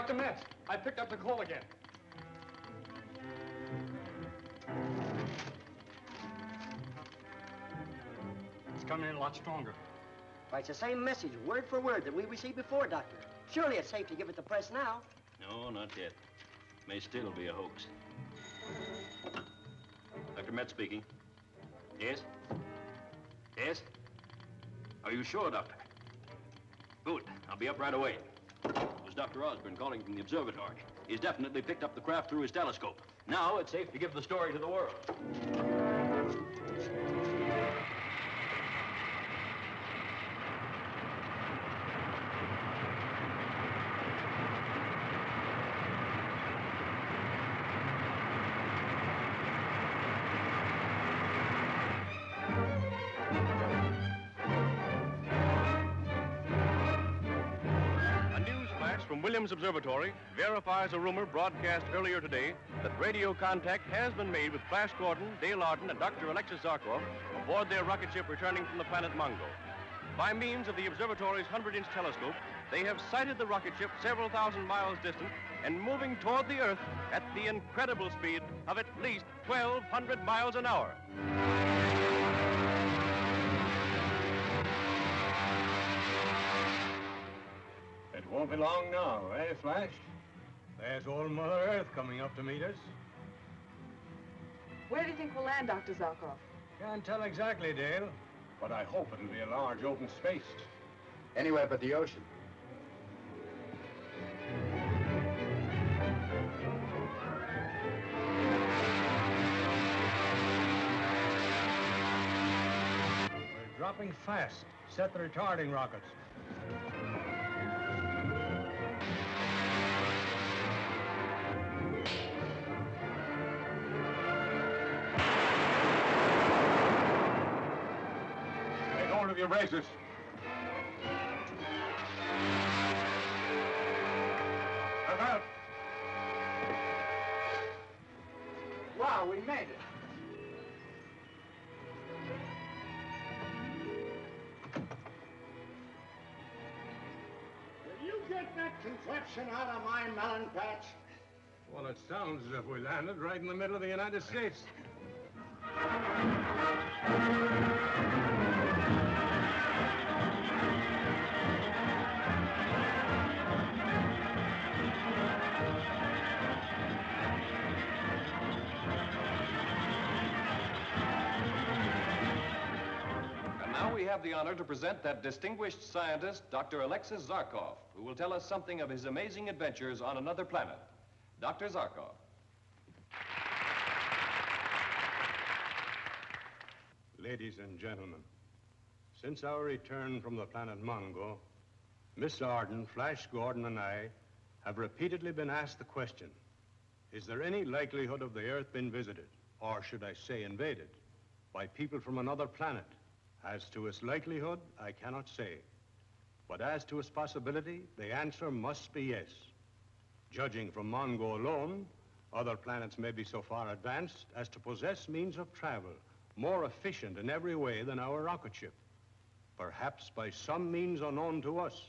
Dr. Metz, I picked up the call again. It's coming in a lot stronger. Why, it's the same message, word for word, that we received before, Doctor. Surely it's safe to give it to press now. No, not yet. May still be a hoax. Dr. Metz speaking. Yes? Yes? Are you sure, Doctor? Good. I'll be up right away. It was Dr. Osborne calling from the observatory. He's definitely picked up the craft through his telescope. Now it's safe to give the story to the world. From Williams Observatory verifies a rumor broadcast earlier today that radio contact has been made with Flash Gordon, Dale Arden, and Dr. Alexis Zarkov aboard their rocket ship returning from the planet Mongo. By means of the observatory's 100-inch telescope, they have sighted the rocket ship several thousand miles distant and moving toward the Earth at the incredible speed of at least 1,200 miles an hour. It won't be long now, eh, Flash? There's old Mother Earth coming up to meet us. Where do you think we'll land, Dr. Zarkov? Can't tell exactly, Dale, but I hope it'll be a large open space. Anywhere but the ocean. We're dropping fast. Set the retarding rockets. Of your braces. Look out. Wow, we made it. Will you get that contraption out of my melon patch? Well, it sounds as if we landed right in the middle of the United States. We have the honor to present that distinguished scientist, Dr. Alexis Zarkov, who will tell us something of his amazing adventures on another planet. Dr. Zarkov. Ladies and gentlemen, since our return from the planet Mongo, Miss Arden, Flash Gordon, and I have repeatedly been asked the question, is there any likelihood of the Earth being visited, or should I say invaded, by people from another planet? As to its likelihood, I cannot say. But as to its possibility, the answer must be yes. Judging from Mongo alone, other planets may be so far advanced as to possess means of travel more efficient in every way than our rocket ship. Perhaps by some means unknown to us,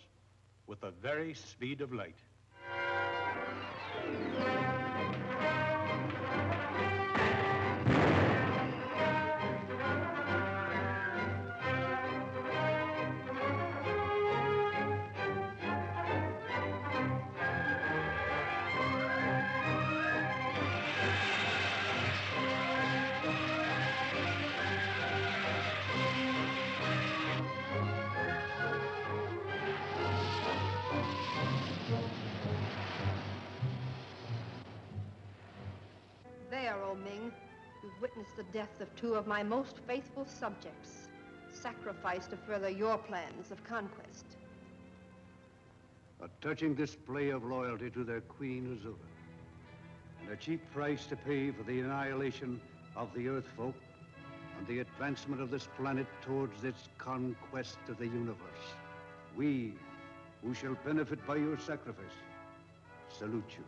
with the very speed of light. There, O Ming, you've witnessed the death of two of my most faithful subjects, sacrificed to further your plans of conquest. A touching display of loyalty to their queen, Azula, and a cheap price to pay for the annihilation of the Earth folk and the advancement of this planet towards its conquest of the universe. We, who shall benefit by your sacrifice, salute you.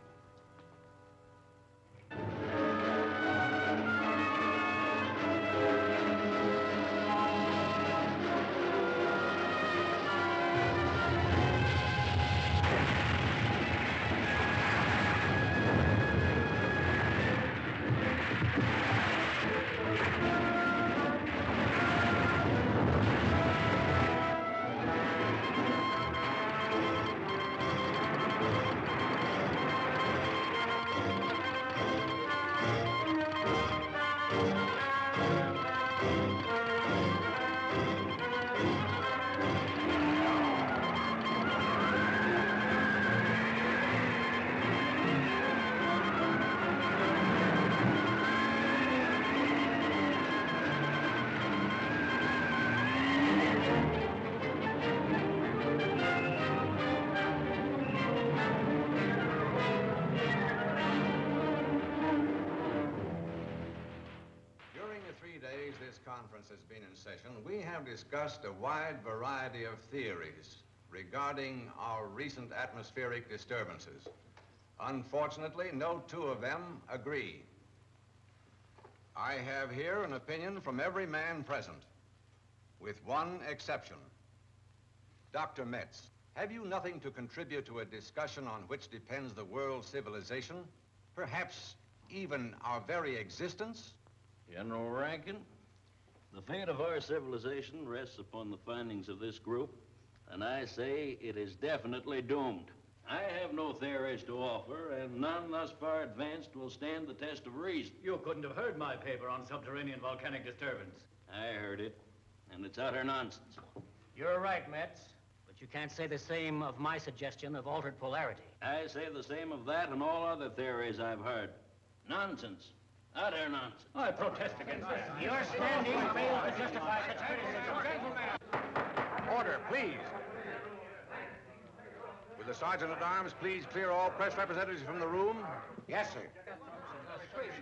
the 3 days this conference has been in session, we have discussed a wide variety of theories regarding our recent atmospheric disturbances. Unfortunately, no two of them agree. I have here an opinion from every man present, with one exception. Dr. Metz, have you nothing to contribute to a discussion on which depends the world's civilization? Perhaps even our very existence? General Rankin, the fate of our civilization rests upon the findings of this group, and I say it is definitely doomed. I have no theories to offer, and none thus far advanced will stand the test of reason. You couldn't have heard my paper on subterranean volcanic disturbance. I heard it, and it's utter nonsense. You're right, Metz, but you can't say the same of my suggestion of altered polarity. I say the same of that and all other theories I've heard. Nonsense. Utter nonsense. I protest against that. Your standing fails to justify such criticism. Order, please. Will the Sergeant-at-Arms please clear all press representatives from the room? Yes, sir.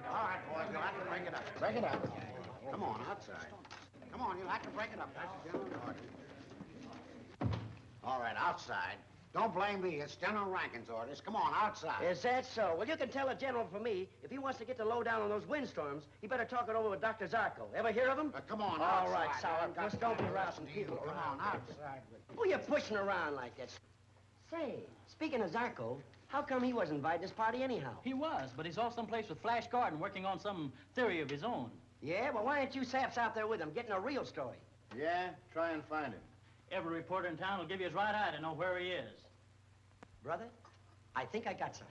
All right, boys, you'll have to break it up. Break it up. Come on, outside. Come on, you'll have to break it up. That's the general order. All right, outside. Don't blame me. It's General Rankin's orders. Come on, outside. Is that so? Well, you can tell the general for me, if he wants to get the lowdown on those windstorms, he better talk it over with Dr. Zarko. Ever hear of him? Come on, All outside. right, Solid. Just don't be rousing people Come around. on, outside. Who you pushing around like that? Say, speaking of Zarko, how come he wasn't invited to this party anyhow? He was, but he's off someplace with Flash Gordon working on some theory of his own. Yeah? Well, why aren't you saps out there with him, getting a real story? Yeah, try and find him. Every reporter in town will give you his right eye to know where he is. Brother, I think I got some.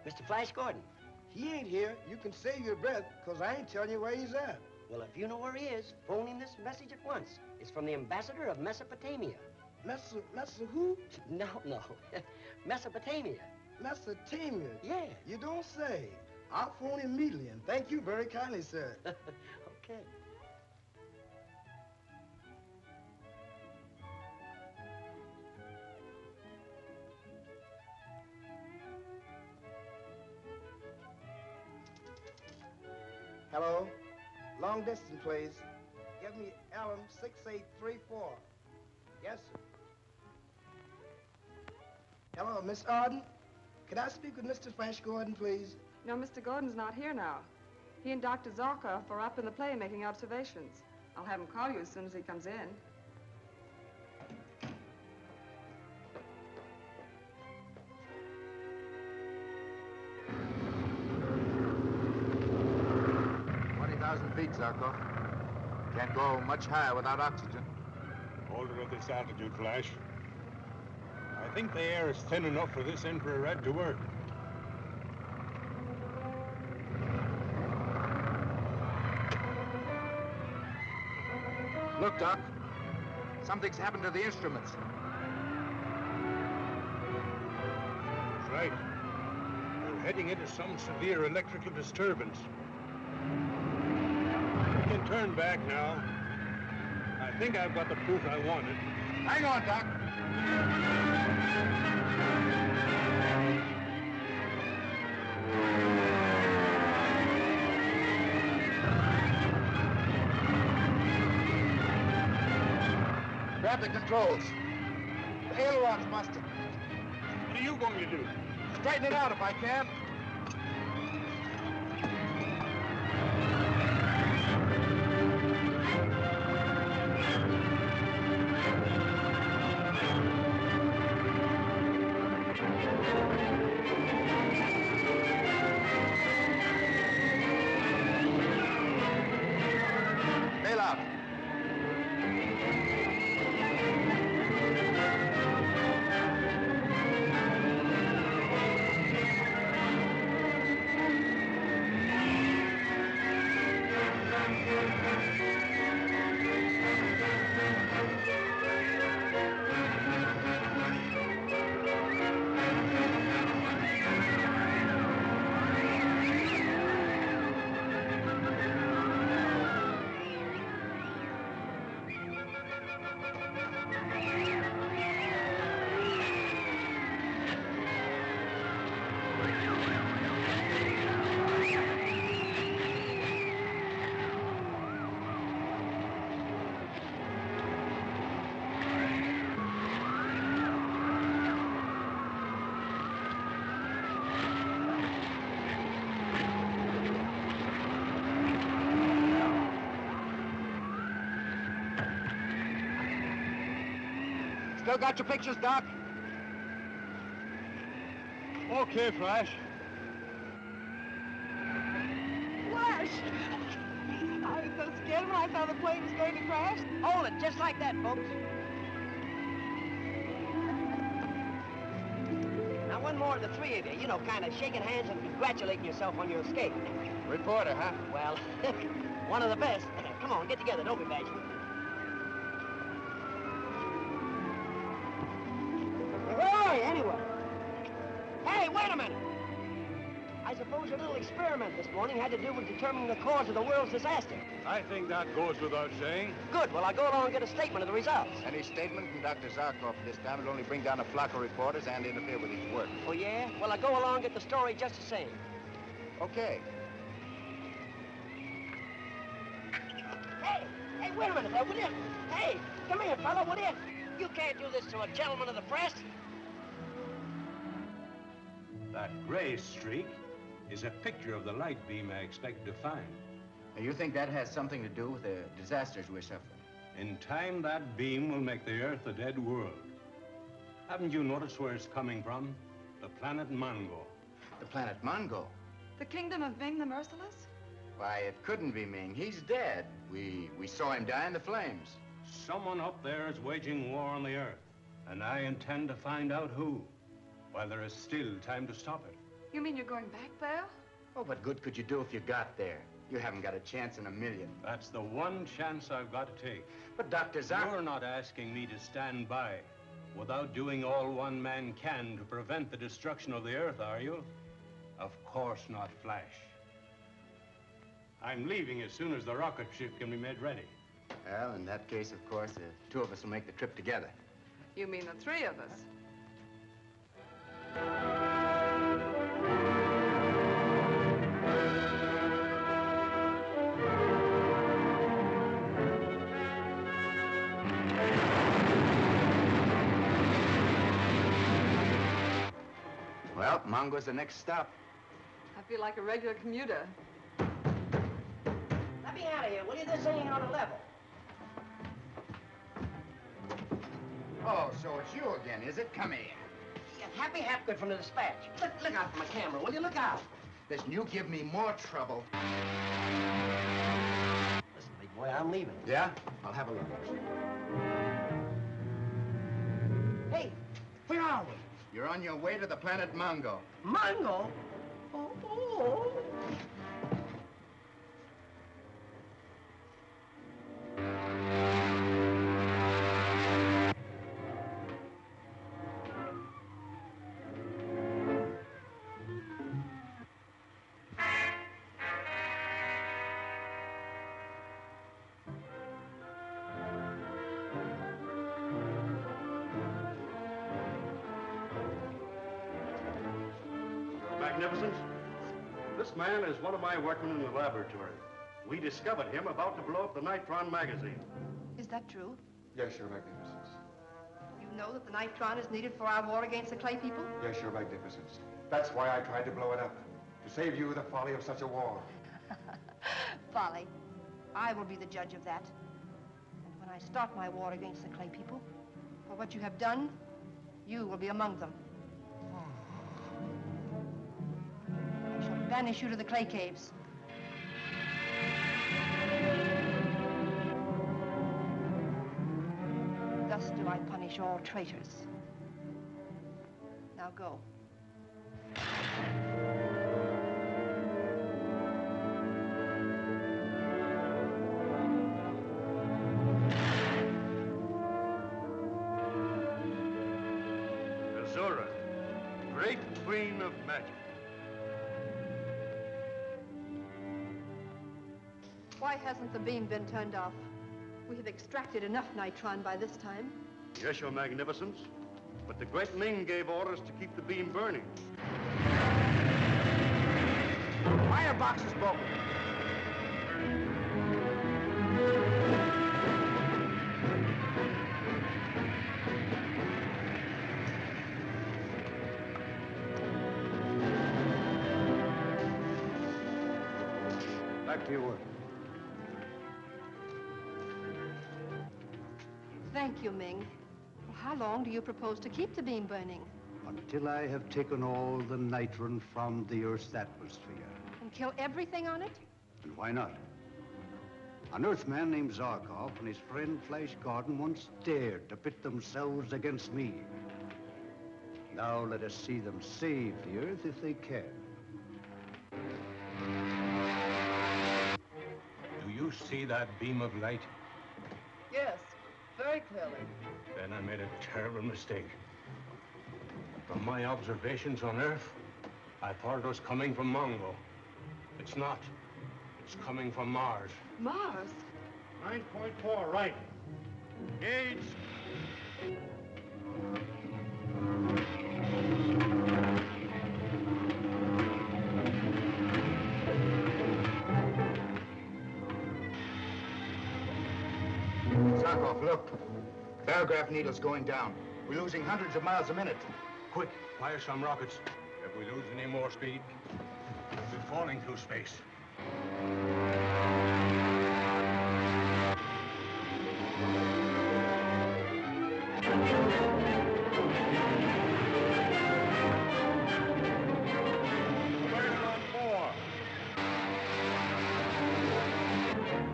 Mr. Flash Gordon. He ain't here. You can save your breath, because I ain't telling you where he's at. Well, if you know where he is, phone him this message at once. It's from the ambassador of Mesopotamia. Messa who? No. Mesopotamia. Mesopotamia? Yeah. You don't say. I'll phone him immediately, and thank you very kindly, sir. Okay. Hello? Long distance, please. Give me Allen 6834. Yes, sir. Hello, Miss Arden? Could I speak with Mr. Flash Gordon, please? No, Mr. Gordon's not here now. He and Dr. Zarkoff are up in the plane making observations. I'll have him call you as soon as he comes in. Feet, Zarko. Can't go much higher without oxygen. Hold it at this altitude, Flash. I think the air is thin enough for this infrared to work. Look, Doc. Something's happened to the instruments. That's right. We're heading into some severe electrical disturbance. We can turn back now. I think I've got the proof I wanted. Hang on, Doc. Grab the controls. The aileron's busted. What are you going to do? Straighten it out if I can. Still got your pictures, Doc? Okay, Flash. Flash! I was so scared when I saw the plane was going to crash. Hold it, just like that, folks. Now, one more of the three of you, you know, kind of shaking hands and congratulating yourself on your escape. Reporter, huh? Well, one of the best. Come on, get together, don't be bashful. Where are you, anyway? Hey, wait a minute! I suppose your little experiment this morning had to do with determining the cause of the world's disaster. I think that goes without saying. Good. Well, I'll go along and get a statement of the results. Any statement from Dr. Zarkov this time will only bring down a flock of reporters and interfere with his work. Oh, yeah? Well, I'll go along and get the story just the same. Okay. Hey, wait a minute there, will you? Hey, come here, fella, will you? You can't do this to a gentleman of the press. That gray streak is a picture of the light beam I expected to find. Now, you think that has something to do with the disasters we're suffering? In time, that beam will make the Earth a dead world. Haven't you noticed where it's coming from? The planet Mongo. The planet Mongo? The kingdom of Ming the Merciless? Why, it couldn't be Ming. He's dead. We saw him die in the flames. Someone up there is waging war on the Earth, and I intend to find out who, while there is still time to stop it. You mean you're going back there? Oh, what good could you do if you got there? You haven't got a chance in a million. That's the one chance I've got to take. But Dr. You're not asking me to stand by without doing all one man can to prevent the destruction of the Earth, are you? Of course not, Flash. I'm leaving as soon as the rocket ship can be made ready. Well, in that case, of course, the two of us will make the trip together. You mean the three of us? Well, Mongo's the next stop. I feel like a regular commuter. Let me out of here, will you? This ain't on a level. Oh, so it's you again, is it? Come here. Yeah, Happy Hapgood from the Dispatch. Look out for my camera, will you? Look out. Listen, you give me more trouble. Listen, big boy, I'm leaving. Yeah? I'll have a look. Hey, where are we? You're on your way to the planet Mongo. Mongo? Oh. Magnificence, this man is one of my workmen in the laboratory. We discovered him about to blow up the Nitron magazine. Is that true? Yes, Your Magnificence. You know that the nitron is needed for our war against the Clay people? Yes, Your Magnificence. That's why I tried to blow it up. To save you the folly of such a war. Folly. I will be the judge of that. And when I start my war against the Clay people, for what you have done, you will be among them. I shall banish you to the Clay Caves. Thus do I punish all traitors. Now go. Azura, great queen of magic. Why hasn't the beam been turned off? We have extracted enough nitron by this time. Yes, Your Magnificence. But the great Ming gave orders to keep the beam burning. Firebox is broken. Back to your work. Thank you, Ming. How long do you propose to keep the beam burning? Until I have taken all the nitron from the Earth's atmosphere. And kill everything on it? And why not? An Earthman named Zarkov and his friend Flash Gordon once dared to pit themselves against me. Now let us see them save the Earth if they can. Do you see that beam of light? Yes, very clearly. Then I made a terrible mistake. From my observations on Earth, I thought it was coming from Mongo. It's not. It's coming from Mars. Mars? 9.4, right. Gauge. Zarkov, look. Barograph needle's going down. We're losing hundreds of miles a minute. Quick, fire some rockets. If we lose any more speed, we'll be falling through space.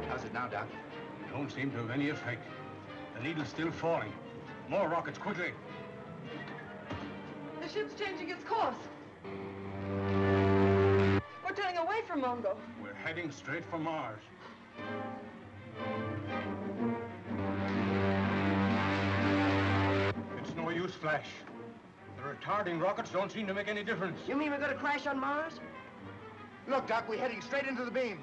How's it now, Doc? Don't seem to have any effect. The needle's still falling. More rockets, quickly. The ship's changing its course. We're turning away from Mongo. We're heading straight for Mars. It's no use, Flash. The retarding rockets don't seem to make any difference. You mean we're gonna crash on Mars? Look, Doc, we're heading straight into the beam.